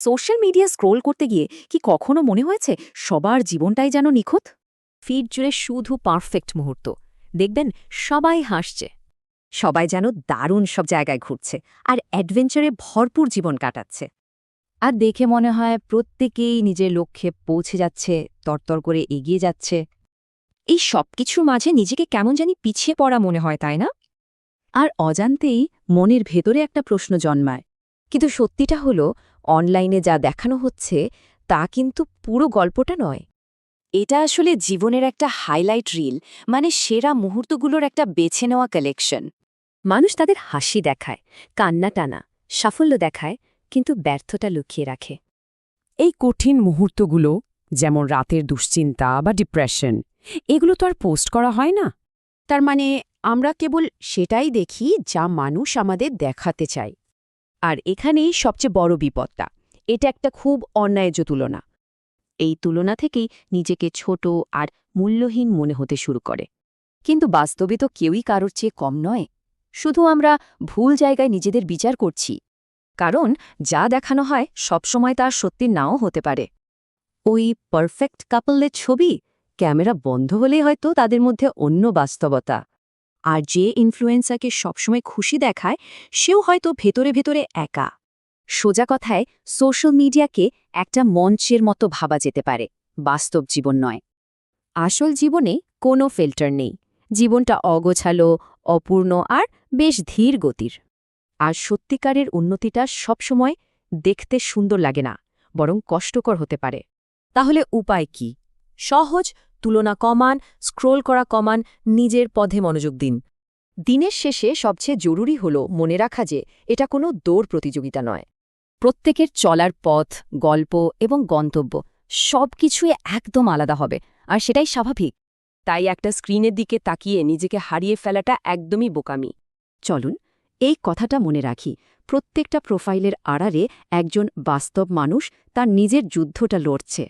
Social media scroll করতে গিয়ে কি কখনো মনে হয়েছে সবার জীবনটাই যেন নিখুঁত? ফিড জুড়ে শুধু পারফেক্ট মুহূর্ত। দেখবেন সবাই হাসছে। সবাই যেন দারুণ সব জায়গায় ঘুরছে আর অ্যাডভেঞ্চারে ভরপুর জীবন কাটাচ্ছে। আর দেখে মনে হয় প্রত্যেকেই নিজের লক্ষ্যে পৌঁছে যাচ্ছে, তরতর করে এগিয়ে যাচ্ছে। এই সব কিছুর মাঝে নিজেকে কেমন জানি পিছিয়ে পড়া মনে হয়, তাই না? আর অজান্তেই মনের ভেতরে একটা প্রশ্ন জন্মায়, কিন্তু সত্যিটা হলো, অনলাইনে যা দেখানো হচ্ছে তা কিন্তু পুরো গল্পটা নয়। এটা আসলে জীবনের একটা হাইলাইট রিল, মানে সেরা মুহূর্তগুলোর একটা বেছে নেওয়া কালেকশন। মানুষ তাদের হাসি দেখায়, কান্না টানা, সাফল্য দেখায়, কিন্তু ব্যর্থতা লুকিয়ে রাখে। এই কঠিন মুহূর্তগুলো, যেমন রাতের দুশ্চিন্তা বা ডিপ্রেশন, এগুলো তো আর পোস্ট করা হয় না। তার মানে আমরা কেবল সেটাই দেখি যা মানুষ আমাদের দেখাতে চায়। আর এখানেই সবচেয়ে বড় বিপদটা, এটা একটা খুব অন্যায্য তুলনা। এই তুলনা থেকেই নিজেকে ছোট আর মূল্যহীন মনে হতে শুরু করে। কিন্তু বাস্তবে তো কেউই কারোর চেয়ে কম নয়। শুধু আমরা ভুল জায়গায় নিজেদের বিচার করছি। কারণ যা দেখানো হয় সবসময় তার সত্যি নাও হতে পারে। ওই পারফেক্ট কাপলের ছবি, ক্যামেরা বন্ধ হলেই হয়তো তাদের মধ্যে অন্য বাস্তবতা। আর যে ইনফ্লুয়েন্সারকে সবসময় খুশি দেখায়, সেও হয়তো ভেতরে ভেতরে একা। সোজা কথায় সোশ্যাল মিডিয়াকে একটা মঞ্চের মতো ভাবা যেতে পারে, বাস্তব জীবন নয়। আসল জীবনে কোনো ফিল্টার নেই। জীবনটা অগোছালো, অপূর্ণ আর বেশ ধীর গতির। আর সত্যিকারের উন্নতিটা সবসময় দেখতে সুন্দর লাগে না, বরং কষ্টকর হতে পারে। তাহলে উপায় কি? সহজ, তুলনা কমান, স্ক্রোল করা কমান, নিজের পথে মনোযোগ দিন। দিনের শেষে সবচেয়ে জরুরি হল মনে রাখা যে এটা কোনো দৌড় প্রতিযোগিতা নয়। প্রত্যেকের চলার পথ, গল্প এবং গন্তব্য সবকিছুই একদম আলাদা হবে, আর সেটাই স্বাভাবিক। তাই একটা স্ক্রিনের দিকে তাকিয়ে নিজেকে হারিয়ে ফেলাটা একদমই বোকামি। চলুন এই কথাটা মনে রাখি, প্রত্যেকটা প্রোফাইলের আড়ালে একজন বাস্তব মানুষ তার নিজের যুদ্ধটা লড়ছে।